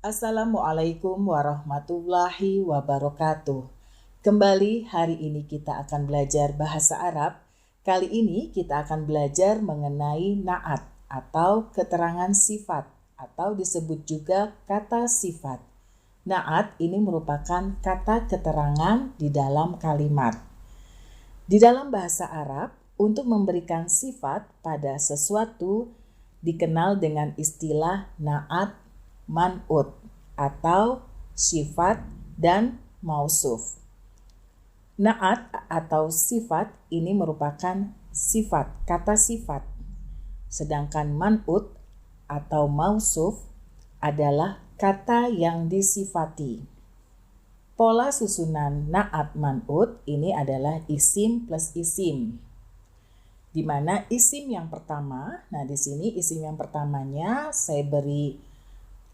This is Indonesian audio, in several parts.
Assalamualaikum warahmatullahi wabarakatuh. Kembali hari ini kita akan belajar bahasa Arab. Kali ini kita akan belajar mengenai na'at atau keterangan sifat atau disebut juga kata sifat. Na'at ini merupakan kata keterangan di dalam kalimat. Di dalam bahasa Arab, untuk memberikan sifat pada sesuatu dikenal dengan istilah na'at man'ut atau sifat dan mausuf. Na'at atau sifat ini merupakan sifat, kata sifat. Sedangkan man'ut atau mausuf adalah kata yang disifati. Pola susunan na'at man'ut ini adalah isim plus isim. Di mana isim yang pertama, nah di sini isim yang pertamanya saya beri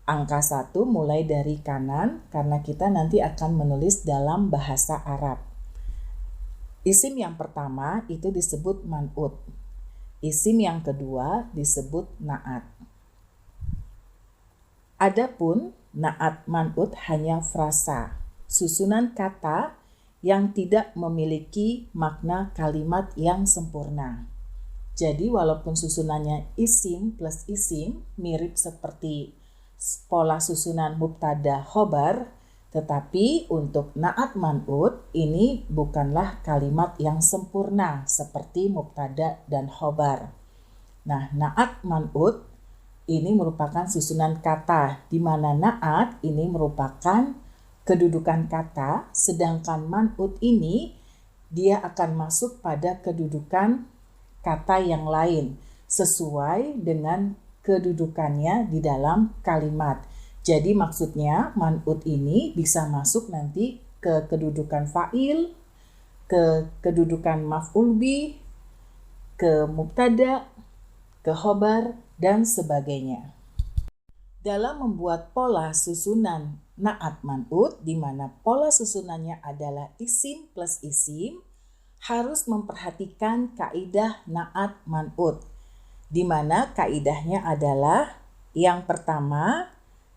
angka 1 mulai dari kanan karena kita nanti akan menulis dalam bahasa Arab. Isim yang pertama itu disebut man'ut. Isim yang kedua disebut na'at. Adapun na'at man'ut hanya frasa, susunan kata yang tidak memiliki makna kalimat yang sempurna. Jadi walaupun susunannya isim plus isim mirip seperti pola susunan mubtada khobar, tetapi untuk na'at man'ut ini bukanlah kalimat yang sempurna seperti mubtada dan khobar. Nah, na'at man'ut ini merupakan susunan kata di mana na'at ini merupakan kedudukan kata, sedangkan man'ut ini dia akan masuk pada kedudukan kata yang lain sesuai dengan kedudukannya di dalam kalimat. Jadi maksudnya man'ut ini bisa masuk nanti ke kedudukan fa'il, ke kedudukan maf'ul bih, ke mubtada, ke khobar, dan sebagainya. Dalam membuat pola susunan na'at man'ut, di mana pola susunannya adalah isim plus isim, harus memperhatikan kaidah na'at man'ut, di mana kaidahnya adalah yang pertama,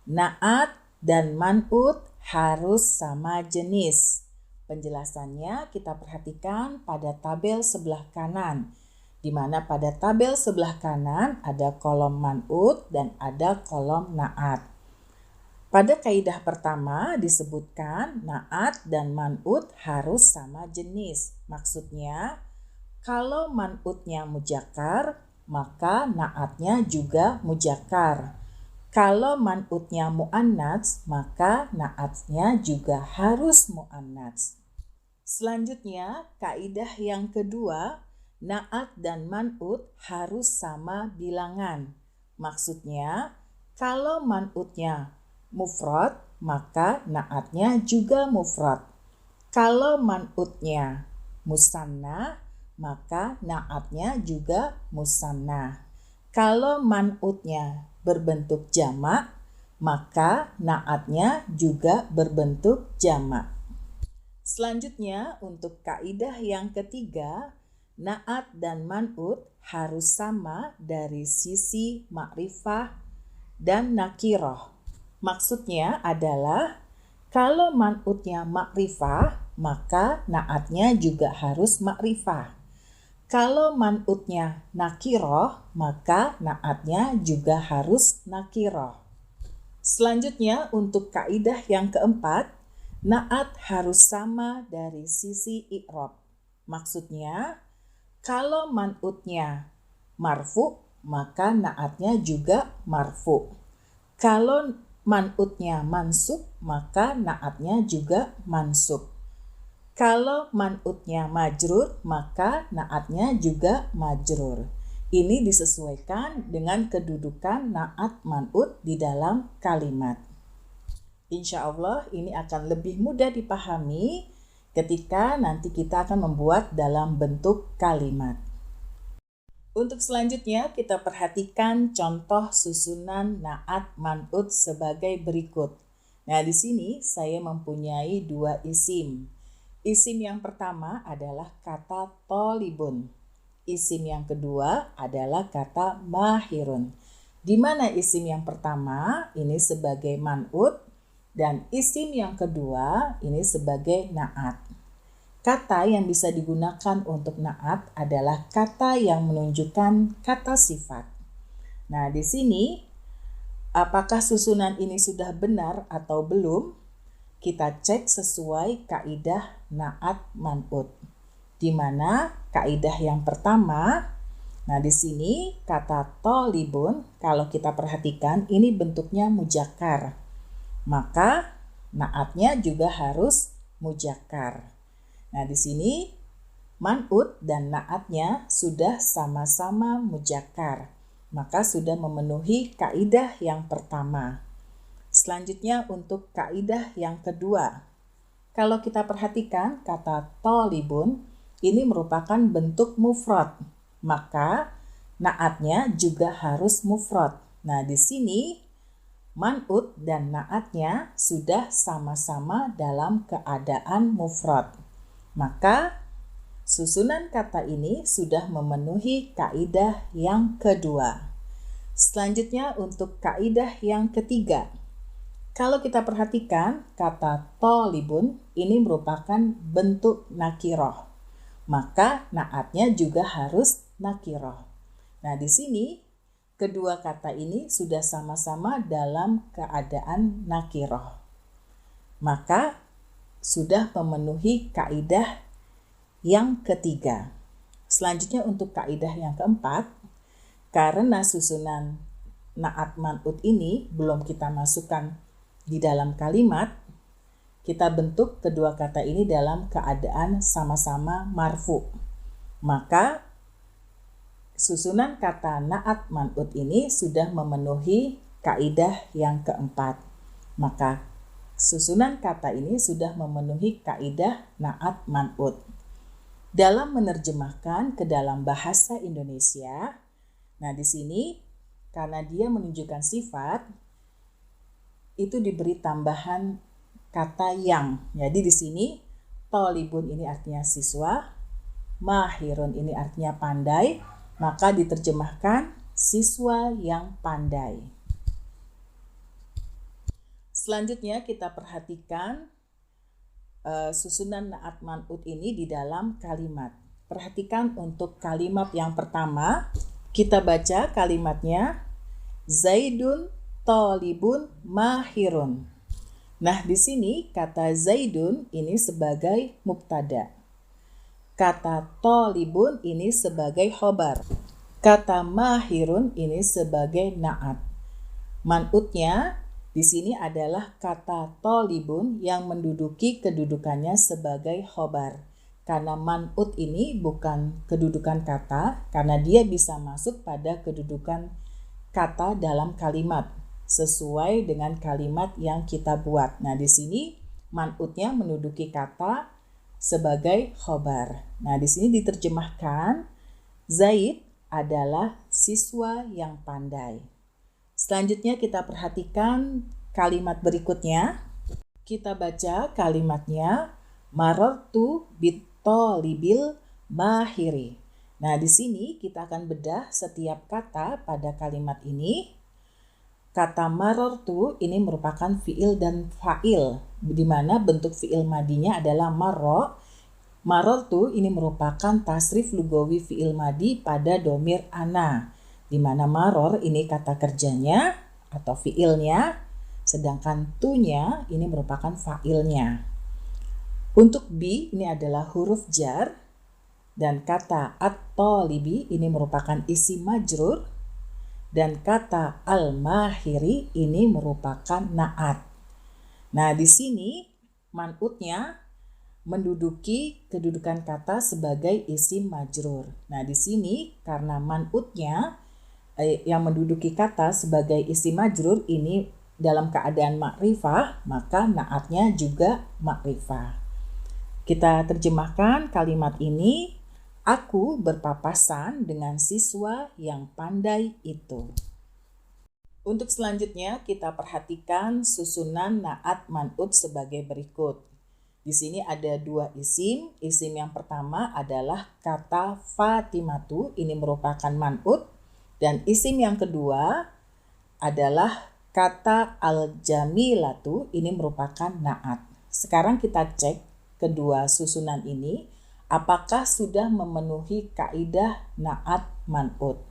na'at dan man'ut harus sama jenis. Penjelasannya kita perhatikan pada tabel sebelah kanan, di mana pada tabel sebelah kanan ada kolom man'ut dan ada kolom na'at. Pada kaidah pertama disebutkan na'at dan man'ut harus sama jenis. Maksudnya, kalau man'utnya mujakkar, maka na'atnya juga mujakkar. Kalau man'utnya muannats, maka na'atnya juga harus muannats. Selanjutnya, kaidah yang kedua, na'at dan man'ut harus sama bilangan. Maksudnya, kalau man'utnya mufrad, maka na'atnya juga mufrad. Kalau man'utnya musanna, maka na'atnya juga musanna. Kalau man'utnya berbentuk jamak, maka na'atnya juga berbentuk jamak. Selanjutnya untuk kaidah yang ketiga, na'at dan man'ut harus sama dari sisi ma'rifah dan nakiroh. Maksudnya adalah kalau man'utnya ma'rifah, maka na'atnya juga harus ma'rifah. Kalau man'utnya nakiroh, maka na'atnya juga harus nakiroh. Selanjutnya untuk kaidah yang keempat, na'at harus sama dari sisi i'rab. Maksudnya, kalau man'utnya marfu, maka na'atnya juga marfu. Kalau man'utnya mansub, maka na'atnya juga mansub. Kalau man'utnya majrur, maka na'atnya juga majrur. Ini disesuaikan dengan kedudukan na'at man'ut di dalam kalimat. Insya Allah ini akan lebih mudah dipahami ketika nanti kita akan membuat dalam bentuk kalimat. Untuk selanjutnya kita perhatikan contoh susunan na'at man'ut sebagai berikut. Nah, di sini saya mempunyai dua isim. Isim yang pertama adalah kata tolibun. Isim yang kedua adalah kata mahirun. di mana isim yang pertama ini sebagai man'ut dan isim yang kedua ini sebagai na'at. Kata yang bisa digunakan untuk na'at adalah kata yang menunjukkan kata sifat. Nah, di sini apakah susunan ini sudah benar atau belum? Kita cek sesuai kaidah na'at man'ut. Di mana kaidah yang pertama, nah di sini kata tolibun, kalau kita perhatikan ini bentuknya mujakkar. Maka na'atnya juga harus mujakkar. Nah, di sini man'ut dan na'atnya sudah sama-sama mujakkar. Maka sudah memenuhi kaidah yang pertama. Selanjutnya untuk kaidah yang kedua. Kalau kita perhatikan kata tolibun ini merupakan bentuk mufrad. Maka na'atnya juga harus mufrad. Nah, di sini man'ut dan na'atnya sudah sama-sama dalam keadaan mufrad. Maka susunan kata ini sudah memenuhi kaidah yang kedua. Selanjutnya untuk kaidah yang ketiga. Kalau kita perhatikan kata tolibun ini merupakan bentuk nakiroh. Maka na'atnya juga harus nakiroh. Nah, di sini kedua kata ini sudah sama-sama dalam keadaan nakiroh. Maka sudah memenuhi kaidah yang ketiga. Selanjutnya untuk kaidah yang keempat, karena susunan na'at man'ut ini belum kita masukkan di dalam kalimat, kita bentuk kedua kata ini dalam keadaan sama-sama marfu. Maka susunan kata na'at man'ut ini sudah memenuhi kaidah yang keempat. Maka susunan kata ini sudah memenuhi kaidah na'at man'ut. Dalam menerjemahkan ke dalam bahasa Indonesia, nah di sini karena dia menunjukkan sifat, itu diberi tambahan kata yang. Jadi di sini tolibun ini artinya siswa, mahirun ini artinya pandai, maka diterjemahkan siswa yang pandai. Selanjutnya kita perhatikan susunan na'at man'ut ini di dalam kalimat. Perhatikan untuk kalimat yang pertama, kita baca kalimatnya Zaidun tolibun mahirun. Nah, di sini kata Zaidun ini sebagai mubtada. Kata tolibun ini sebagai khobar. Kata mahirun ini sebagai na'at. Man'utnya di sini adalah kata tolibun yang menduduki kedudukannya sebagai khobar. Karena man'ut ini bukan kedudukan kata, karena dia bisa masuk pada kedudukan kata dalam kalimat sesuai dengan kalimat yang kita buat. Nah, di sini man'utnya menduduki kata sebagai khobar. Nah, di sini diterjemahkan Zaid adalah siswa yang pandai. Selanjutnya kita perhatikan kalimat berikutnya. Kita baca kalimatnya marartu bitolibil mahiri. Nah, di sini kita akan bedah setiap kata pada kalimat ini. Kata marartu ini merupakan fiil dan fa'il, di mana bentuk fiil madinya adalah marro. Marartu ini merupakan tasrif lugawi fiil madi pada domir ana, di mana maror ini kata kerjanya atau fiilnya, sedangkan tunya ini merupakan fa'ilnya. Untuk bi ini adalah huruf jar, dan kata at-tolibi ini merupakan isim majrur, dan kata al-mahiri ini merupakan na'at. Nah, di sini man'utnya menduduki kedudukan kata sebagai isim majrur. Nah, di sini karena man'utnya yang menduduki kata sebagai isim majrur ini dalam keadaan makrifah, maka na'atnya juga makrifah. Kita terjemahkan kalimat ini, aku berpapasan dengan siswa yang pandai itu. Untuk selanjutnya kita perhatikan susunan na'at man'ut sebagai berikut. Di sini ada dua isim. Isim yang pertama adalah kata Fatimatu, ini merupakan man'ut. Dan isim yang kedua adalah kata al-jamilatu, ini merupakan na'at. Sekarang kita cek kedua susunan ini, apakah sudah memenuhi kaidah na'at man'ut.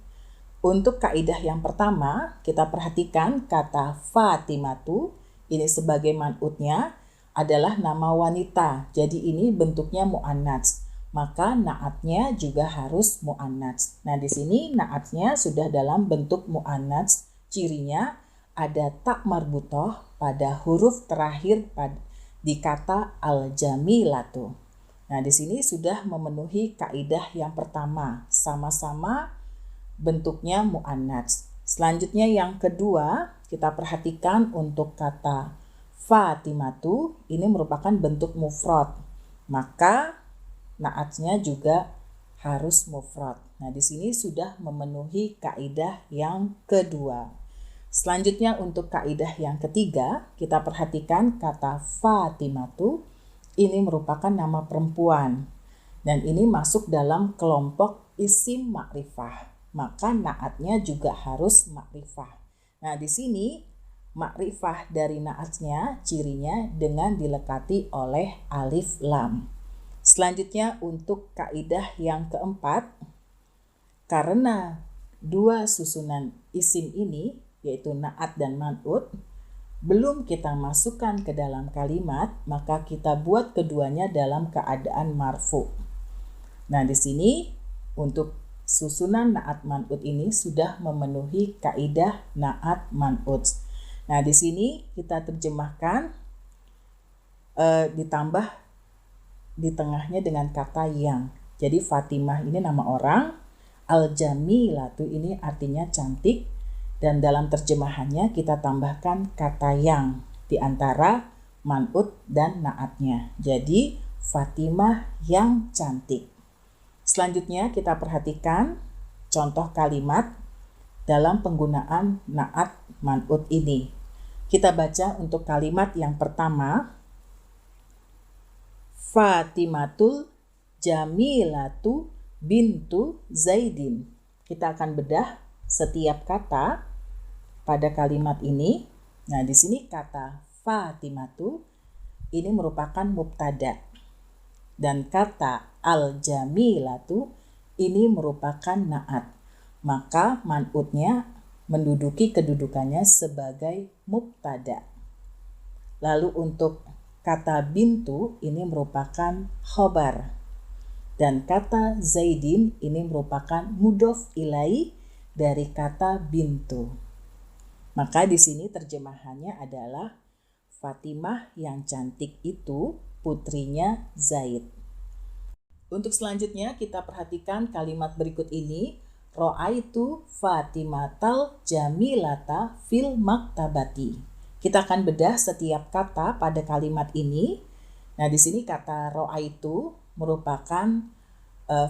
Untuk kaidah yang pertama, kita perhatikan kata Fatimatu, ini sebagai man'utnya adalah nama wanita. Jadi ini bentuknya mu'annats. Maka na'atnya juga harus mu'annats. Nah, di sini na'atnya sudah dalam bentuk mu'annats. Cirinya ada tak marbutoh pada huruf terakhir di kata al-jamilatu. Nah, di sini sudah memenuhi kaidah yang pertama, sama-sama bentuknya mu'annats. Selanjutnya yang kedua, kita perhatikan untuk kata Fatimatu, ini merupakan bentuk mufrad. Maka na'atnya juga harus mufrad. Nah, di sini sudah memenuhi kaidah yang kedua. Selanjutnya untuk kaidah yang ketiga, kita perhatikan kata Fatimatu, ini merupakan nama perempuan. Dan ini masuk dalam kelompok isim makrifah. Maka na'atnya juga harus makrifah. Nah, di sini makrifah dari na'atnya cirinya dengan dilekati oleh alif lam. Selanjutnya untuk kaidah yang keempat, karena dua susunan isim ini, yaitu na'at dan man'ut, belum kita masukkan ke dalam kalimat, maka kita buat keduanya dalam keadaan marfu. Nah, di sini untuk susunan na'at man'ut ini sudah memenuhi kaidah na'at man'ut. Nah, di sini kita terjemahkan ditambah di tengahnya dengan kata yang. Jadi Fatimah ini nama orang, al-jamilatu ini artinya cantik, dan dalam terjemahannya kita tambahkan kata yang di antara man'ut dan na'atnya. Jadi Fatimah yang cantik. Selanjutnya kita perhatikan contoh kalimat dalam penggunaan na'at man'ut ini. Kita baca untuk kalimat yang pertama, Fatimatul Jamilatu bintu Zaidin. Kita akan bedah setiap kata pada kalimat ini. Nah, di sini kata Fatimatu ini merupakan mubtada. Dan kata al-jamilatu ini merupakan na'at. Maka man'utnya menduduki kedudukannya sebagai mubtada. Lalu untuk kata bintu ini merupakan khobar. Dan kata Zaidin ini merupakan mudhof ilai dari kata bintu. Maka di sini terjemahannya adalah Fatimah yang cantik itu putrinya Zaid. Untuk selanjutnya kita perhatikan kalimat berikut ini. Ro'aitu Fatimatal jamilata fil maktabati. Kita akan bedah setiap kata pada kalimat ini. Nah, di sini kata ro'aitu merupakan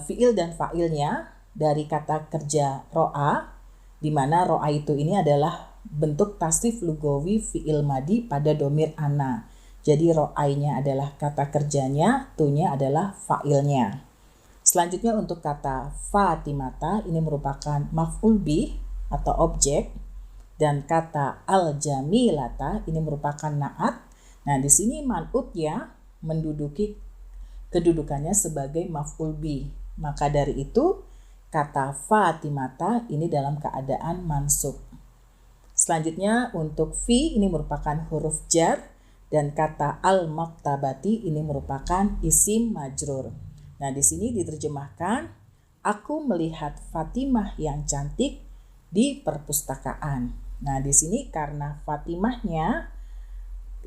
fiil dan fa'ilnya dari kata kerja ro'a, di mana ro'aitu ini adalah bentuk tasrif lugawi fiil madi pada domir ana. Jadi ro'ainya adalah kata kerjanya, tunya adalah fa'ilnya. Selanjutnya untuk kata Fatimata ini merupakan maf'ul bih atau objek. Dan kata al-jamilata ini merupakan na'at. Nah, di sini man'utnya menduduki kedudukannya sebagai maf'ul bih. Maka dari itu kata Fatimata ini dalam keadaan mansub. Selanjutnya untuk fi ini merupakan huruf jar dan kata al-maktabati ini merupakan isim majrur. Nah, di sini diterjemahkan aku melihat Fatimah yang cantik di perpustakaan. Nah, di sini karena Fatimahnya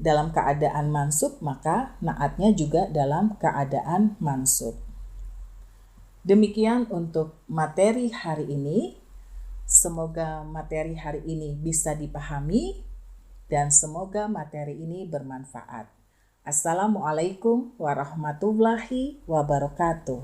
dalam keadaan mansub, maka na'atnya juga dalam keadaan mansub. Demikian untuk materi hari ini. Semoga materi hari ini bisa dipahami dan semoga materi ini bermanfaat. Assalamualaikum warahmatullahi wabarakatuh.